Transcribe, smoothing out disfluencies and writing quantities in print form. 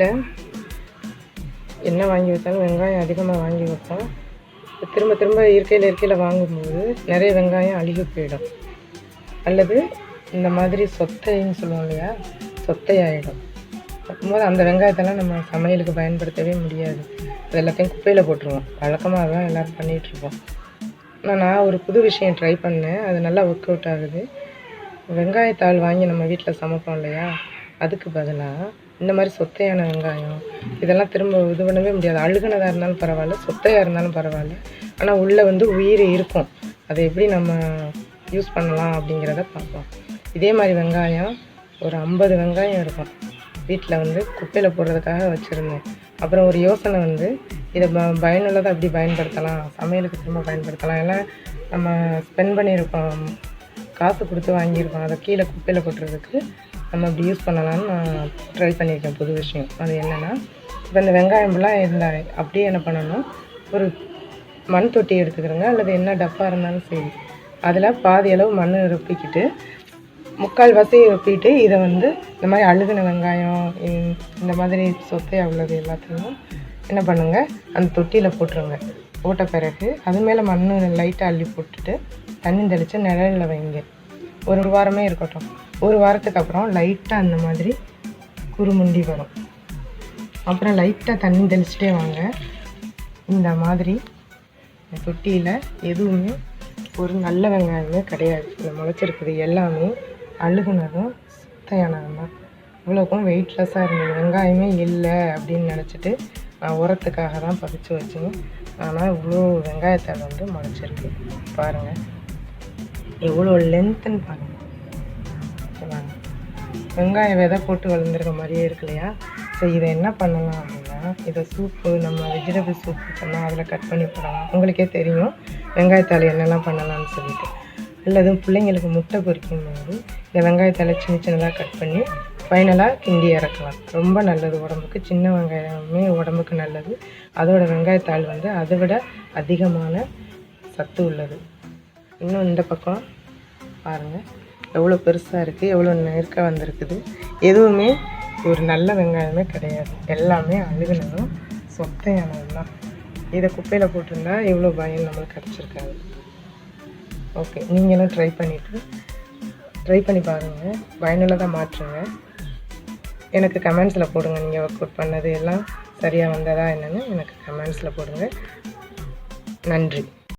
வீட்டில் என்ன வாங்கி வச்சாலும் வெங்காயம் அதிகமாக வாங்கி வைப்போம். திரும்ப திரும்ப இருக்கையில் வாங்கும்போது நிறைய வெங்காயம் அழுகி போயிடும், அல்லது இந்த மாதிரி சொத்தைன்னு சொல்லுவோம் இல்லையா, சொத்தையாயிடும். அப்போது அந்த வெங்காயத்தெல்லாம் நம்ம சமையலுக்கு பயன்படுத்தவே முடியாது. அது எல்லாத்தையும் குப்பையில் போட்டுருவோம். வழக்கமாக தான் எல்லோரும் பண்ணிகிட்ருப்போம். நான் ஒரு புது விஷயம் ட்ரை பண்ணேன், அது நல்லா ஒர்க் அவுட் ஆகுது. வெங்காயத்தாள் வாங்கி நம்ம வீட்டில் சமைப்போம் இல்லையா, அதுக்கு பதிலாக இந்த மாதிரி சொத்தையான வெங்காயம் இதெல்லாம் திரும்ப இது பண்ணவே முடியாது. அழுகுனதாக இருந்தாலும் பரவாயில்ல, சொத்தையாக இருந்தாலும் பரவாயில்ல, ஆனால் உள்ளே உயிர் இருக்கும். அதை எப்படி நம்ம யூஸ் பண்ணலாம் அப்படிங்கிறத பார்ப்போம். இதே மாதிரி வெங்காயம் ஒரு 50 வெங்காயம் இருக்கும் வீட்டில் குப்பையில் போடுறதுக்காக வச்சுருந்தேன். அப்புறம் ஒரு யோசனை இதை பயனுள்ளதாக எப்படி பயன்படுத்தலாம், சமையலுக்கு திரும்ப பயன்படுத்தலாம். ஏன்னா நம்ம ஸ்பெண்ட் பண்ணியிருக்கோம், காசு கொடுத்து வாங்கியிருக்கோம், அதை கீழே குப்பையில் கொட்டுறதுக்கு நம்ம இப்படி யூஸ் பண்ணலான்னு நான் ட்ரை பண்ணியிருக்கேன். புது விஷயம் அது என்னென்னா, இப்போ இந்த வெங்காயம்லாம் இருந்தால் அப்படியே என்ன பண்ணணும், ஒரு மண் தொட்டி எடுத்துக்கிறோங்க, அல்லது என்ன டப்பா இருந்தாலும் சரி, அதில் பாதி அளவு மண் ரொப்பிக்கிட்டு முக்கால்வாசி ரொப்பிட்டு இதை இந்த மாதிரி அழுகுன வெங்காயம் இந்த மாதிரி சொத்தையாக உள்ளது எல்லாத்தையும் என்ன பண்ணுங்கள், அந்த தொட்டியில் போட்டுருங்க. போட்ட பிறகு அது மேலே மண் லைட்டாக அள்ளி போட்டுட்டு தண்ணி தெளித்து நிழலில் வைங்க. ஒரு வாரமே இருக்கட்டும். ஒரு வாரத்துக்கு அப்புறம் லைட்டாக அந்த மாதிரி குறுமுண்டி வரும். அப்புறம் லைட்டாக தண்ணி தெளிச்சிட்டே வாங்க. இந்த மாதிரி தொட்டியில் எதுவுமே ஒரு நல்ல வெங்காயமே கிடையாது. இந்த முளைச்சிருக்குது எல்லாமே அழுகுனதும் சுத்தையானதும் தான். இவ்வளோக்கும் வெயிட்லெஸ்ஸாக இருந்தது, வெங்காயமே இல்லை அப்படின்னு நினச்சிட்டு நான் உரத்துக்காக தான் பதிச்சு வச்சேன். ஆனால் இவ்வளோ வெங்காயத்தை முளைச்சிருக்கு பாருங்கள், எவ்வளோ லென்த்துன்னு பாருங்கள். வெங்காயம் விதை போட்டு வளர்ந்துருக்க மாதிரியே இருக்கு இல்லையா. ஸோ இதை என்ன பண்ணலாம் அப்படின்னா, இதை சூப்பு, நம்ம வெஜிடபிள் சூப் சொன்னால் அதில் கட் பண்ணி போடலாம். உங்களுக்கே தெரியும் வெங்காயத்தால் என்னெல்லாம் பண்ணலாம்னு சொல்லிட்டு. அல்லது பிள்ளைங்களுக்கு முட்டை பொரிக்கும் போது இந்த வெங்காயத்தால் சின்ன சின்னதாக கட் பண்ணி ஃபைனலாக கிண்டி இறக்கலாம். ரொம்ப நல்லது உடம்புக்கு. சின்ன வெங்காயமே உடம்புக்கு நல்லது. அதோட வெங்காயத்தாள் அதை விட அதிகமான சத்து உள்ளது. இன்னும் இந்த பக்கம் பாருங்கள், எவ்வளோ பெருசாக இருக்குது, எவ்வளோ நெருக்க வந்திருக்குது. எதுவுமே ஒரு நல்ல வெங்காயமே கிடையாது, எல்லாமே அழுகுனதும் சொத்தையானது தான். இதை குப்பையில் போட்டிருந்தா எவ்வளோ பயன் நம்மளுக்கு கிடச்சிருக்காது. ஓகே, நீங்களும் ட்ரை பண்ணி பாருங்கள், பயனுள்ளதாக மாற்றுங்க. எனக்கு கமெண்ட்ஸில் போடுங்க, நீங்கள் ஒர்க் அவுட் பண்ணது எல்லாம் சரியாக வந்ததா என்னென்னு எனக்கு கமெண்ட்ஸில் போடுங்க. நன்றி.